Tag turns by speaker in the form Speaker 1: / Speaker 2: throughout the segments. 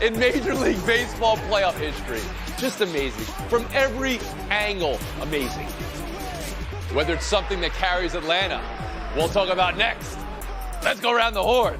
Speaker 1: in Major League Baseball playoff history. Just amazing. From every angle, amazing. Whether it's something that carries Atlanta, we'll talk about next. Let's go around the horn.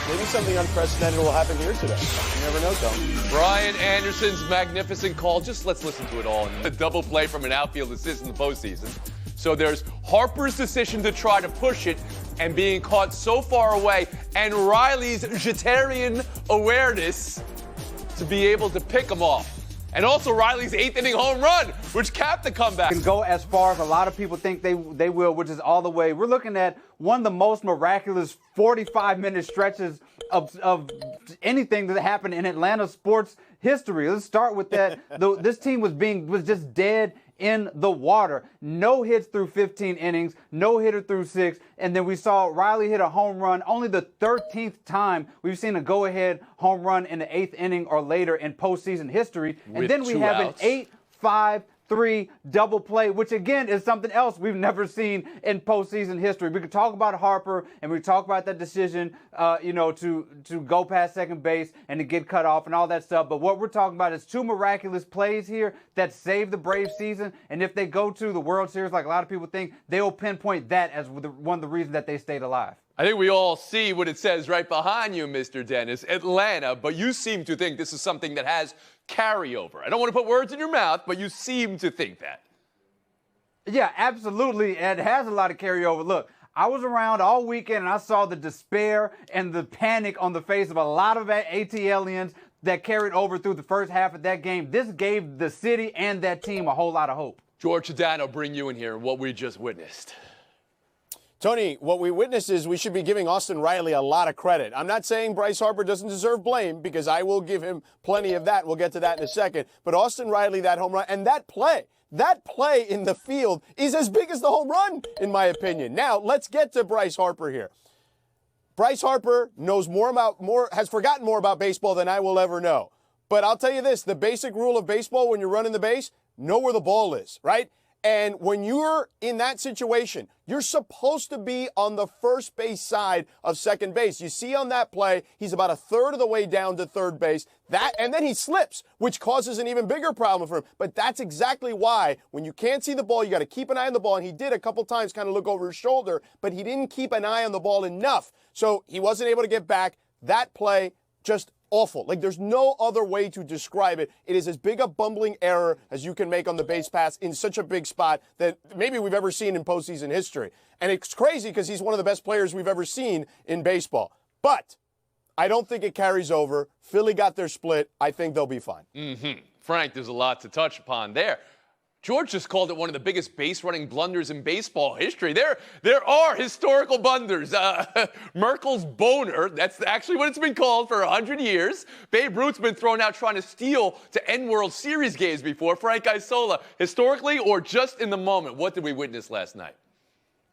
Speaker 2: Maybe something unprecedented will happen here today. You never know, Tom.
Speaker 1: Brian Anderson's magnificent call. Just let's listen to it all. A double play from an outfield assist in the postseason. So there's Harper's decision to try to push it and being caught so far away, and Riley's Jeterian awareness to be able to pick him off. And also Riley's 8th inning home run, which capped the comeback.
Speaker 3: Can go as far as a lot of people think they will, which is all the way. We're looking at one of the most miraculous 45-minute stretches of anything that happened in Atlanta sports history. Let's start with that. This team was just dead in the water. No hits through 15 innings, no hitter through 6, and then we saw Riley hit a home run. Only the 13th time we've seen a go-ahead home run in the 8th inning or later in postseason history. And then we have an 8-5-3 double play, which again is something else we've never seen in postseason history. We could talk about Harper and we talk about that decision, to go past second base and to get cut off and all that stuff. But what we're talking about is two miraculous plays here that saved the Braves season. And if they go to the World Series, like a lot of people think, they will pinpoint that as one of the reasons that they stayed alive.
Speaker 1: I think we all see what it says right behind you, Mr. Dennis, Atlanta, but you seem to think this is something that has carryover. I don't want to put words in your mouth, but you seem to think that.
Speaker 3: Yeah, absolutely. And it has a lot of carryover. Look, I was around all weekend and I saw the despair and the panic on the face of a lot of ATLians that carried over through the first half of that game. This gave the city and that team a whole lot of hope.
Speaker 1: George Sedano, bring you in here and what we just witnessed.
Speaker 2: Tony, what we witnessed is we should be giving Austin Riley a lot of credit. I'm not saying Bryce Harper doesn't deserve blame, because I will give him plenty of that. We'll get to that in a second. But Austin Riley, that home run, and that play in the field is as big as the home run, in my opinion. Now, let's get to Bryce Harper here. Bryce Harper knows has forgotten more about baseball than I will ever know. But I'll tell you this, the basic rule of baseball when you're running the base, know where the ball is, right? And when you're in that situation, you're supposed to be on the first base side of second base. You see on that play, he's about a third of the way down to third base. And then he slips, which causes an even bigger problem for him. But that's exactly why when you can't see the ball, you got to keep an eye on the ball. And he did a couple times kind of look over his shoulder, but he didn't keep an eye on the ball enough. So he wasn't able to get back. That play just awful. Like, there's no other way to describe it. It is as big a bumbling error as you can make on the base pass in such a big spot that maybe we've ever seen in postseason history. And it's crazy because he's one of the best players we've ever seen in baseball. But I don't think it carries over. Philly got their split. I think they'll be fine.
Speaker 1: Frank, there's a lot to touch upon there. George just called it one of the biggest base-running blunders in baseball history. There are historical blunders. Merkel's boner, that's actually what it's been called for 100 years. Babe Ruth's been thrown out trying to steal to end World Series games before. Frank Isola, historically or just in the moment, what did we witness last night?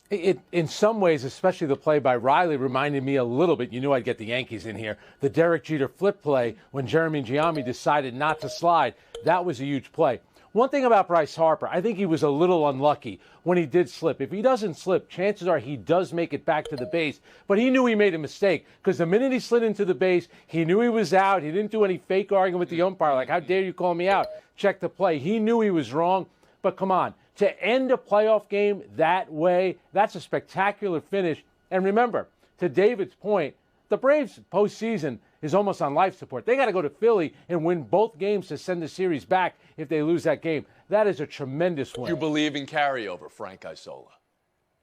Speaker 4: In some ways, especially the play by Riley, reminded me a little bit. You knew I'd get the Yankees in here. The Derek Jeter flip play when Jeremy Giambi decided not to slide. That was a huge play. One thing about Bryce Harper, I think he was a little unlucky when he did slip. If he doesn't slip, chances are he does make it back to the base. But he knew he made a mistake because the minute he slid into the base, he knew he was out. He didn't do any fake arguing with the umpire, like, how dare you call me out? Check the play. He knew he was wrong. But come on, to end a playoff game that way, that's a spectacular finish. And remember, to David's point, the Braves postseason is almost on life support. They got to go to Philly and win both games to send the series back if they lose that game. That is a tremendous win.
Speaker 1: You believe in carryover, Frank Isola?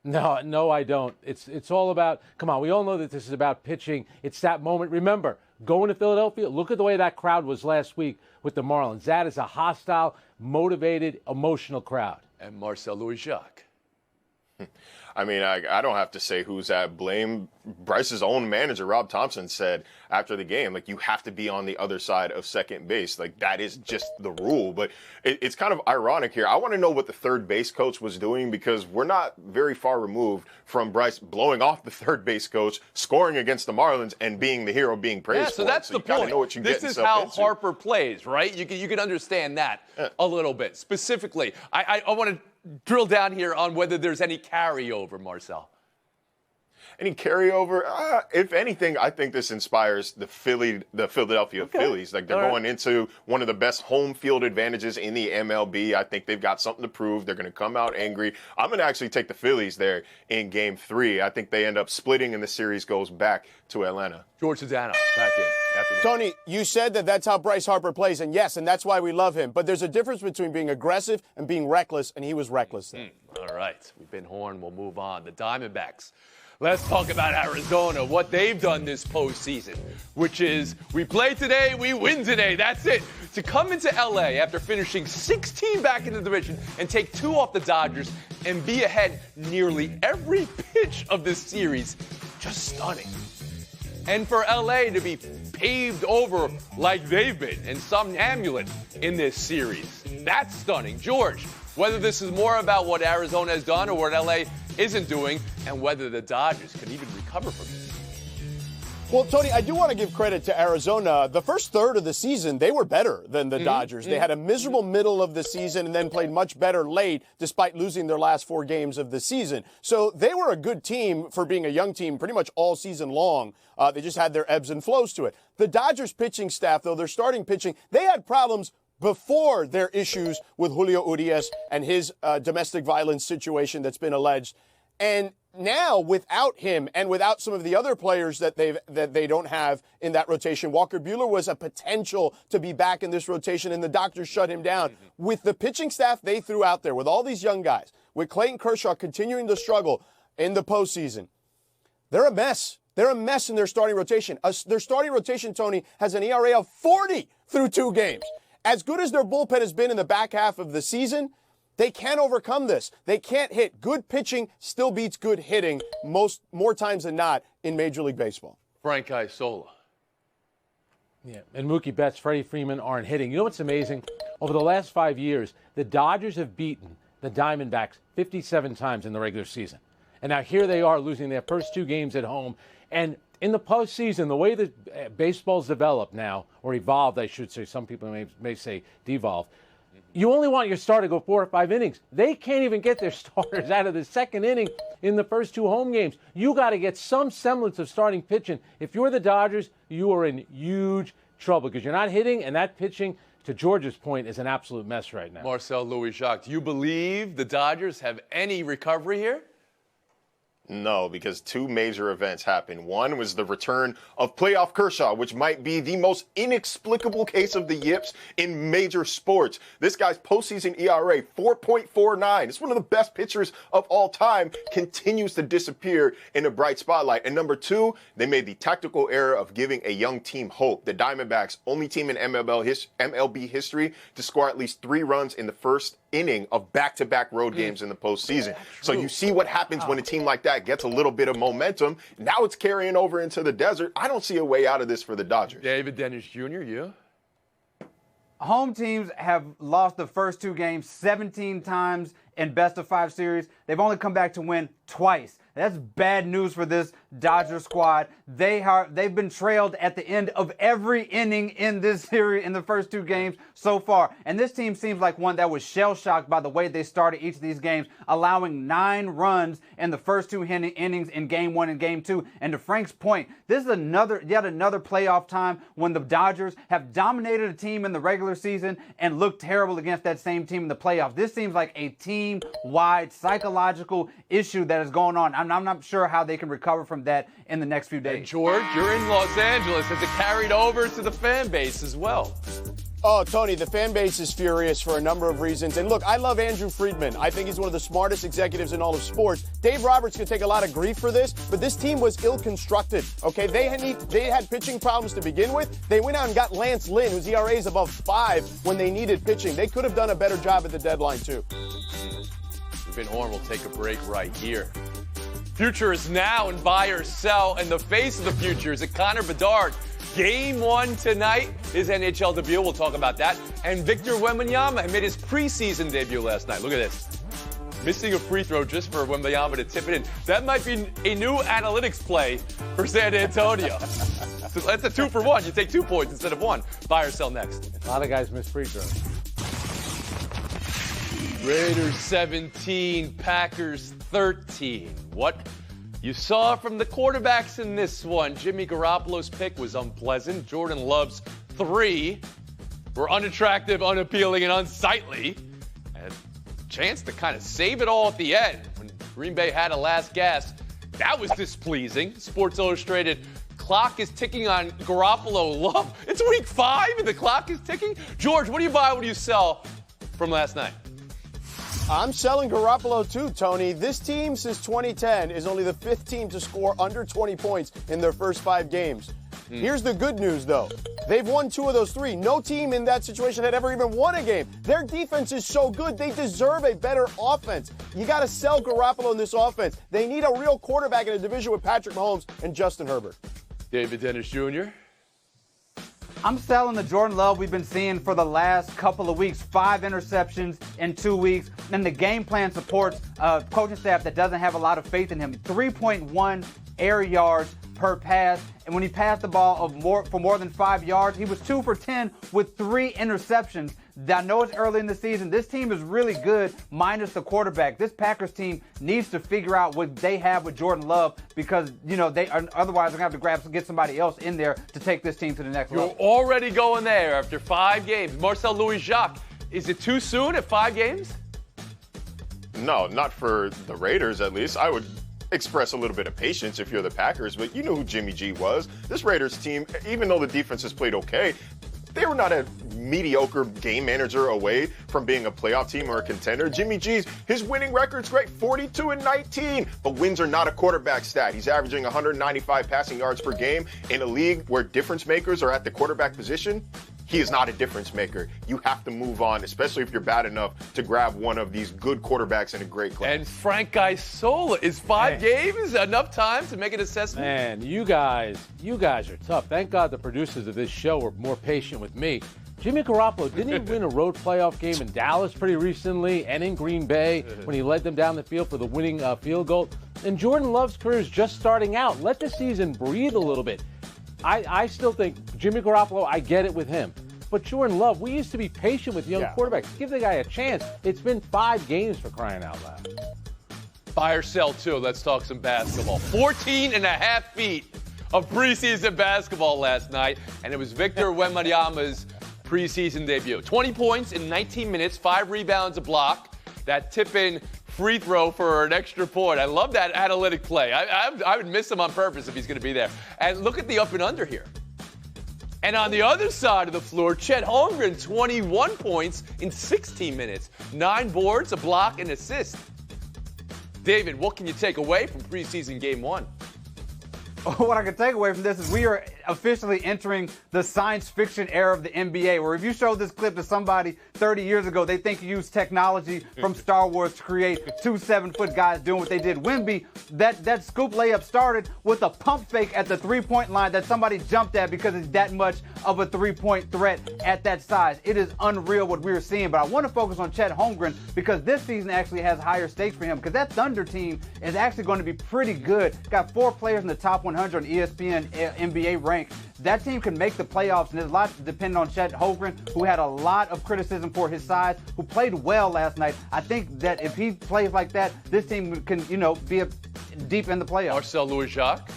Speaker 4: No, I don't. It's all about, come on, we all know that this is about pitching. It's that moment. Remember, going to Philadelphia, look at the way that crowd was last week with the Marlins. That is a hostile, motivated, emotional crowd.
Speaker 1: And Marcel Louis-Jacques.
Speaker 5: I mean, I don't have to say who's at blame. Bryce's own manager, Rob Thompson, said after the game, like, you have to be on the other side of second base. Like, that is just the rule. But it's kind of ironic here. I want to know what the third base coach was doing, because we're not very far removed from Bryce blowing off the third base coach, scoring against the Marlins, and being the hero being praised for.
Speaker 1: So that's the point.
Speaker 5: Know what you're
Speaker 1: this is how Harper plays, right? You can understand that a little bit. Specifically, I want to drill down here on whether there's any carryover, Marcel.
Speaker 5: Any carryover? If anything, I think this inspires the Philadelphia Phillies. Like, they're going into one of the best home field advantages in the MLB. I think they've got something to prove. They're going to come out angry. I'm going to actually take the Phillies there in Game 3. I think they end up splitting and the series goes back to Atlanta.
Speaker 1: George Sedano, back in. After that.
Speaker 2: Tony, you said that that's how Bryce Harper plays, and yes, and that's why we love him. But there's a difference between being aggressive and being reckless, and he was reckless there.
Speaker 1: All right, we've been horned. We'll move on. The Diamondbacks. Let's talk about Arizona, what they've done this postseason, which is we play today, we win today. That's it. To come into L.A. after finishing 16 back in the division and take 2 off the Dodgers and be ahead nearly every pitch of this series, just stunning. And for L.A. to be paved over like they've been and somnambulant in this series, that's stunning. George, whether this is more about what Arizona has done or what L.A. isn't doing, and whether the Dodgers can even recover from it.
Speaker 2: Well, Tony, I do want to give credit to Arizona. The first third of the season, they were better than the Dodgers. They had a miserable middle of the season and then played much better late, despite losing their last 4 games of the season. So they were a good team for being a young team pretty much all season long. They just had their ebbs and flows to it. The Dodgers pitching staff, though, their starting pitching, they had problems before their issues with Julio Urias and his domestic violence situation that's been alleged. And now, without him and without some of the other players that they don't have in that rotation, Walker Buehler was a potential to be back in this rotation, and the doctors shut him down. With the pitching staff they threw out there, with all these young guys, with Clayton Kershaw continuing to struggle in the postseason, they're a mess. They're a mess in their starting rotation. Their starting rotation, Tony, has an ERA of 40 through 2 games. As good as their bullpen has been in the back half of the season, they can't overcome this. They can't hit. Good pitching still beats good hitting more times than not in Major League Baseball.
Speaker 1: Frank Isola.
Speaker 4: Yeah, and Mookie Betts, Freddie Freeman aren't hitting. You know what's amazing? Over the last 5 years, the Dodgers have beaten the Diamondbacks 57 times in the regular season. And now here they are losing their first 2 games at home. And in the postseason, the way that baseball's developed now, or evolved, I should say, some people may say devolved, you only want your starter to go 4 or 5 innings. They can't even get their starters out of the second inning in the first 2 home games. You got to get some semblance of starting pitching. If you're the Dodgers, you are in huge trouble because you're not hitting, and that pitching, to George's point, is an absolute mess right now.
Speaker 1: Marcel Louis-Jacques, do you believe the Dodgers have any recovery here?
Speaker 5: No, because 2 major events happened. One was the return of playoff Kershaw, which might be the most inexplicable case of the yips in major sports. This guy's postseason ERA, 4.49. It's one of the best pitchers of all time, continues to disappear in a bright spotlight. And number 2, they made the tactical error of giving a young team hope. The Diamondbacks, only team in MLB history to score at least 3 runs in the first inning of back-to-back road games in the postseason. So you see what happens when a team like that gets a little bit of momentum. Now it's carrying over into the desert. I don't see a way out of this for the Dodgers.
Speaker 1: David Dennis Jr., you?
Speaker 3: Home teams have lost the first 2 games 17 times in best-of-5 series. They've only come back to win twice. That's bad news for this Dodger squad. They've been trailed at the end of every inning in this series in the first 2 games so far. And this team seems like one that was shell-shocked by the way they started each of these games, allowing 9 runs in the first 2 innings in Game 1 and Game 2. And to Frank's point, this is yet another playoff time when the Dodgers have dominated a team in the regular season and looked terrible against that same team in the playoffs. This seems like a team-wide psychological issue that is going on. I'm not sure how they can recover from that in the next few days.
Speaker 1: And George, you're in Los Angeles. Has it carried over to the fan base as well?
Speaker 2: Oh, Tony, the fan base is furious for a number of reasons. And look, I love Andrew Friedman. I think he's one of the smartest executives in all of sports. Dave Roberts can take a lot of grief for this, but this team was ill-constructed, okay? They had pitching problems to begin with. They went out and got Lance Lynn, whose ERA is above 5, when they needed pitching. They could have done a better job at the deadline, too.
Speaker 1: Van Horn will take a break right here. Future is now in buy or sell, and the face of the future is Connor Bedard. Game 1 tonight, his NHL debut. We'll talk about that. And Victor Wembanyama made his preseason debut last night. Look at this. Missing a free throw just for Wembanyama to tip it in. That might be a new analytics play for San Antonio. So that's a 2-for-1. You take 2 points instead of 1. Buy or sell next.
Speaker 4: A lot of guys miss free throws.
Speaker 1: Raiders 17, Packers 13. What you saw from the quarterbacks in this one. Jimmy Garoppolo's pick was unpleasant. Jordan Love's 3 were unattractive, unappealing, and unsightly. And a chance to kind of save it all at the end when Green Bay had a last gasp. That was displeasing. Sports Illustrated, clock is ticking on Garoppolo Love. It's week 5 and the clock is ticking. George, what do you buy, what do you sell from last night?
Speaker 2: I'm selling Garoppolo too, Tony. This team since 2010 is only the 5th team to score under 20 points in their first 5 games. Here's the good news, though. They've won 2 of those 3. No team in that situation had ever even won a game. Their defense is so good, they deserve a better offense. You got to sell Garoppolo in this offense. They need a real quarterback in a division with Patrick Mahomes and Justin Herbert.
Speaker 1: David Dennis Jr.
Speaker 3: I'm selling the Jordan Love we've been seeing for the last couple of weeks. 5 interceptions in 2 weeks. And the game plan supports a coaching staff that doesn't have a lot of faith in him. 3.1 air yards per pass. And when he passed the ball for more than 5 yards, he was 2 for 10 with 3 interceptions. I know it's early in the season. This team is really good, minus the quarterback. This Packers team needs to figure out what they have with Jordan Love because, they are otherwise they're going to have to get somebody else in there to take this team to the next level.
Speaker 1: You're already going there after 5 games. Marcel Louis-Jacques, is it too soon at 5 games?
Speaker 5: No, not for the Raiders, at least. I would express a little bit of patience if you're the Packers, but you know who Jimmy G was. This Raiders team, even though the defense has played okay, they were not a mediocre game manager away from being a playoff team or a contender. Jimmy G's, his winning record's great, 42-19. But wins are not a quarterback stat. He's averaging 195 passing yards per game in a league where difference makers are at the quarterback position. He is not a difference maker. You have to move on, especially if you're bad enough to grab one of these good quarterbacks in a great class.
Speaker 1: And Frank Isola, is 5 games enough time to make an assessment?
Speaker 4: Man, you guys are tough. Thank God the producers of this show were more patient with me. Jimmy Garoppolo, didn't he win a road playoff game in Dallas pretty recently and in Green Bay when he led them down the field for the winning field goal? And Jordan Love's career is just starting out. Let the season breathe a little bit. I still think Jimmy Garoppolo, I get it with him. But Jordan Love, we used to be patient with young quarterbacks. Give the guy a chance. It's been 5 games for crying out loud.
Speaker 1: Buy or sell, too. Let's talk some basketball. 14.5 feet of preseason basketball last night, and it was Victor Wembanyama's preseason debut. 20 points in 19 minutes, 5 rebounds, a block. That tip-in free throw for an extra point. I love that analytic play. I would miss him on purpose if he's going to be there. And look at the up and under here. And on the other side of the floor, Chet Holmgren, 21 points in 16 minutes. 9 boards, a block, and assist. David, what can you take away from preseason game 1?
Speaker 3: What I can take away from this is we are officially entering the science fiction era of the NBA, where if you show this clip to somebody 30 years ago, they think you used technology from Star Wars to create 2 7-foot guys doing what they did. Wemby, that scoop layup started with a pump fake at the 3-point line that somebody jumped at because it's that much of a 3-point threat at that size. It is unreal what we're seeing, but I want to focus on Chet Holmgren because this season actually has higher stakes for him because that Thunder team is actually going to be pretty good. Got 4 players in the top 100 on ESPN NBA rank. That team can make the playoffs, and there's a lot depending on Chet Holmgren, who had a lot of criticism for his size, who played well last night. I think that if he plays like that, this team can, be deep in the playoffs.
Speaker 1: Marcel Louis-Jacques.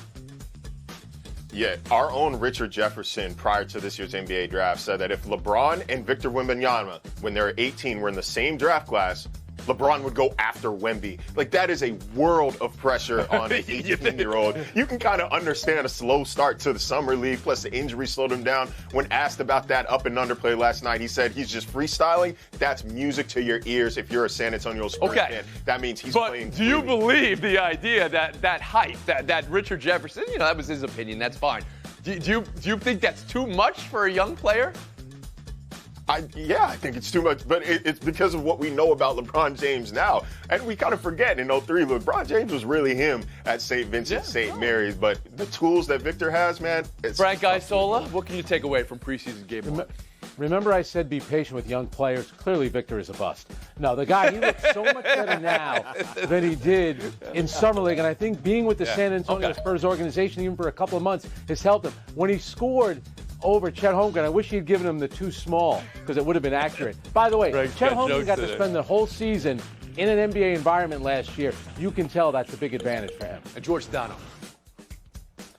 Speaker 5: Yeah, our own Richard Jefferson, prior to this year's NBA draft, said that if LeBron and Victor Wembanyama, when they were 18, were in the same draft class, LeBron would go after Wemby. Like, that is a world of pressure on an 18-year-old. You can kind of understand a slow start to the summer league, plus the injury slowed him down. When asked about that up and under play last night, he said he's just freestyling. That's music to your ears if you're a San Antonio Spurs fan. That means he's playing.
Speaker 1: But do you believe the idea that hype, that Richard Jefferson, that was his opinion, that's fine. Do you think that's too much for a young player?
Speaker 5: I think it's too much, but it's because of what we know about LeBron James now. And we kind of forget in 03, LeBron James was really him at St. Vincent, St. Mary's. But the tools that Victor has, man, it's
Speaker 1: Frank Isola, what can you take away from preseason game one?
Speaker 4: Remember I said be patient with young players? Clearly Victor is a bust. No, the guy, he looks so much better now than he did in Summer League. And I think being with the San Antonio Spurs organization even for a couple of months has helped him. When he scored over Chet Holmgren, I wish he'd given him the too small because it would have been accurate. By the way, Chet Holmgren got to spend the whole season in an NBA environment last year. You can tell that's a big advantage for him.
Speaker 1: And George Sedano.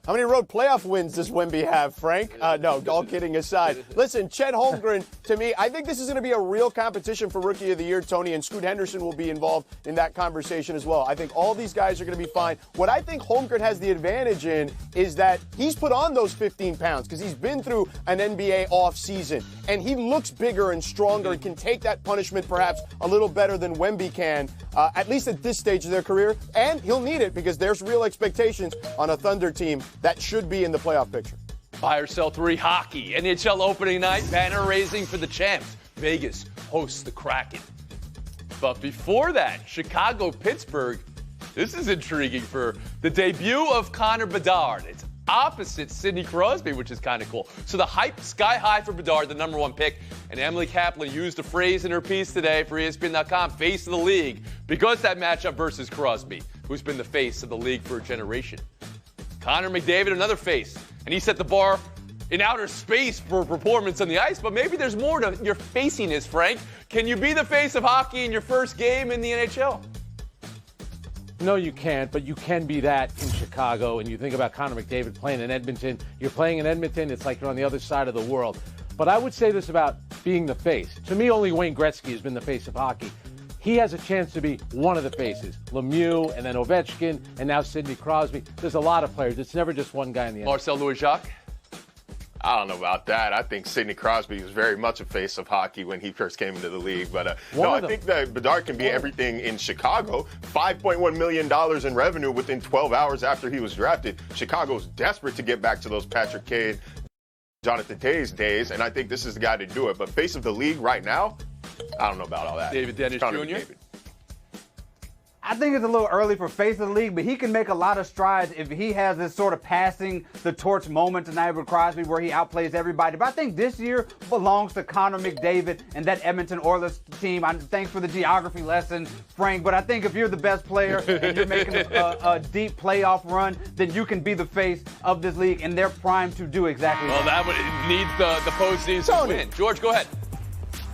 Speaker 2: How many road playoff wins does Wemby have, Frank? No, all kidding aside. Listen, Chet Holmgren, to me, I think this is going to be a real competition for Rookie of the Year, Tony, and Scoot Henderson will be involved in that conversation as well. I think all these guys are going to be fine. What I think Holmgren has the advantage in is that he's put on those 15 pounds because he's been through an NBA offseason, and he looks bigger and stronger and can take that punishment perhaps a little better than Wemby can, at least at this stage of their career. And he'll need it because there's real expectations on a Thunder team that should be in the playoff picture.
Speaker 1: Buy or sell 3 hockey. NHL opening night, banner raising for the champs. Vegas hosts the Kraken. But before that, Chicago-Pittsburgh. This is intriguing for the debut of Connor Bedard. It's opposite Sidney Crosby, which is kind of cool. So the hype sky high for Bedard, the number 1 pick. And Emily Kaplan used a phrase in her piece today for ESPN.com, face of the league, because that matchup versus Crosby, who's been the face of the league for a generation. Connor McDavid, another face. And he set the bar in outer space for performance on the ice, but maybe there's more to your faciness, Frank. Can you be the face of hockey in your first game in the NHL?
Speaker 4: No, you can't, but you can be that in Chicago. And you think about Connor McDavid playing in Edmonton. You're playing in Edmonton, it's like you're on the other side of the world. But I would say this about being the face. To me, only Wayne Gretzky has been the face of hockey. He has a chance to be one of the faces. Lemieux, and then Ovechkin, and now Sidney Crosby. There's a lot of players. It's never just one guy in the end.
Speaker 1: Marcel Louis-Jacques?
Speaker 5: I don't know about that. I think Sidney Crosby was very much a face of hockey when he first came into the league. But no, I think that Bedard can be everything in Chicago. $5.1 million in revenue within 12 hours after he was drafted. Chicago's desperate to get back to those Patrick Kane, Jonathan Toews days, and I think this is the guy to do it. But face of the league right now, I don't know about all that.
Speaker 1: David Dennis
Speaker 5: Connor
Speaker 1: Jr.?
Speaker 5: McDavid.
Speaker 3: I think it's a little early for face of the league, but he can make a lot of strides if he has this sort of passing the torch moment tonight with Crosby where he outplays everybody. But I think this year belongs to Connor McDavid and that Edmonton Oilers team. Thanks for the geography lesson, Frank. But I think if you're the best player and you're making a deep playoff run, then you can be the face of this league, and they're primed to do exactly
Speaker 1: Well,
Speaker 3: that.
Speaker 1: that needs the postseason win. George, go ahead.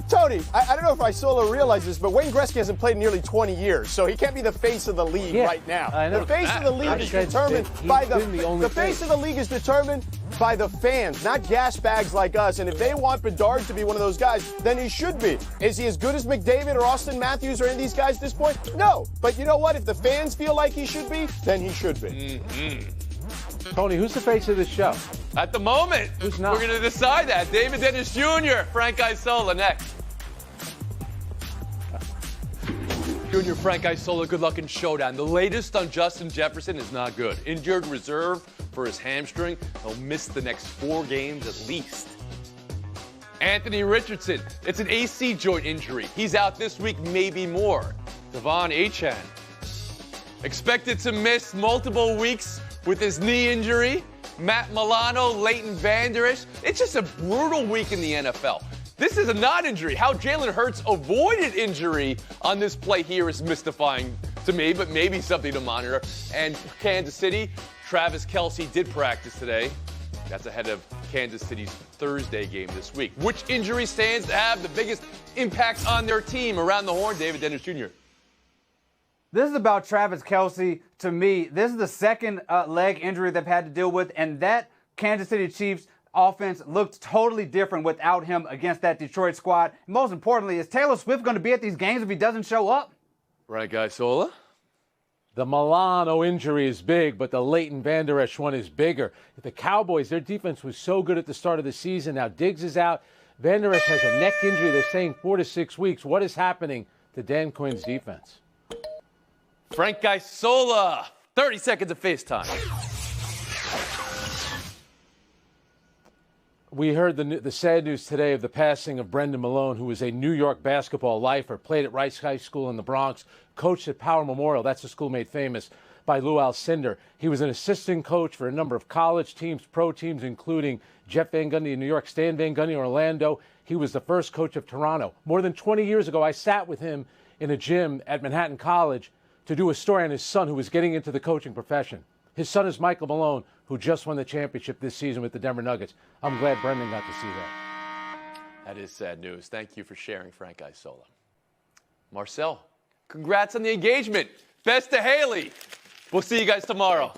Speaker 2: Tony, I don't know if Isola realizes this, but Wayne Gretzky hasn't played in nearly 20 years, so he can't be the face of the league right now.
Speaker 4: I know.
Speaker 2: The face of the league is determined by the face of the league is determined by the fans, not gas bags like us. And if they want Bedard to be one of those guys, then he should be. Is he as good as McDavid or Austin Matthews or any of these guys at this point? No. But you know what? If the fans feel like he should be, then he should be.
Speaker 4: Tony, who's the face of the show?
Speaker 1: At the moment,
Speaker 4: Who's not?
Speaker 1: we're going to decide that. David Dennis Jr., Frank Isola next. Junior Frank Isola, good luck in showdown. The latest on Justin Jefferson is not good. Injured reserve for his hamstring. He'll miss the next 4 games at least. Anthony Richardson, it's an AC joint injury. He's out this week, maybe more. Devon Achane, expected to miss multiple weeks with his knee injury. Matt Milano, Leighton Vander Esch. It's just a brutal week in the NFL. This is a non-injury. How Jalen Hurts avoided injury on this play here is mystifying to me, but maybe something to monitor. And Kansas City, Travis Kelce did practice today. That's ahead of Kansas City's Thursday game this week. Which injury stands to have the biggest impact on their team? Around the horn, David Dennis Jr.
Speaker 3: This is about Travis Kelce. To me, this is the second leg injury they've had to deal with, and that Kansas City Chiefs offense looked totally different without him against that Detroit squad. Most importantly, is Taylor Swift going to be at these games if he doesn't show up?
Speaker 1: Right, Isola?
Speaker 4: The Milano injury is big, but the Leighton Vander Esch one is bigger. The Cowboys, their defense was so good at the start of the season. Now Diggs is out. Vander Esch has a neck injury. They're saying 4 to 6 weeks. What is happening to Dan Quinn's defense?
Speaker 1: Frank Isola, 30 seconds of FaceTime.
Speaker 4: We heard the sad news today of the passing of Brendan Malone, who was a New York basketball lifer, played at Rice High School in the Bronx, coached at Power Memorial. That's a school made famous by Lou Alcindor. He was an assistant coach for a number of college teams, pro teams, including Jeff Van Gundy in New York, Stan Van Gundy in Orlando. He was the first coach of Toronto. More than 20 years ago, I sat with him in a gym at Manhattan College to do a story on his son who was getting into the coaching profession. His son is Michael Malone, who just won the championship this season with the Denver Nuggets. I'm glad Brendan got to see that.
Speaker 1: That is sad news. Thank you for sharing, Frank Isola. Marcel, congrats on the engagement. Best to Haley. We'll see you guys tomorrow.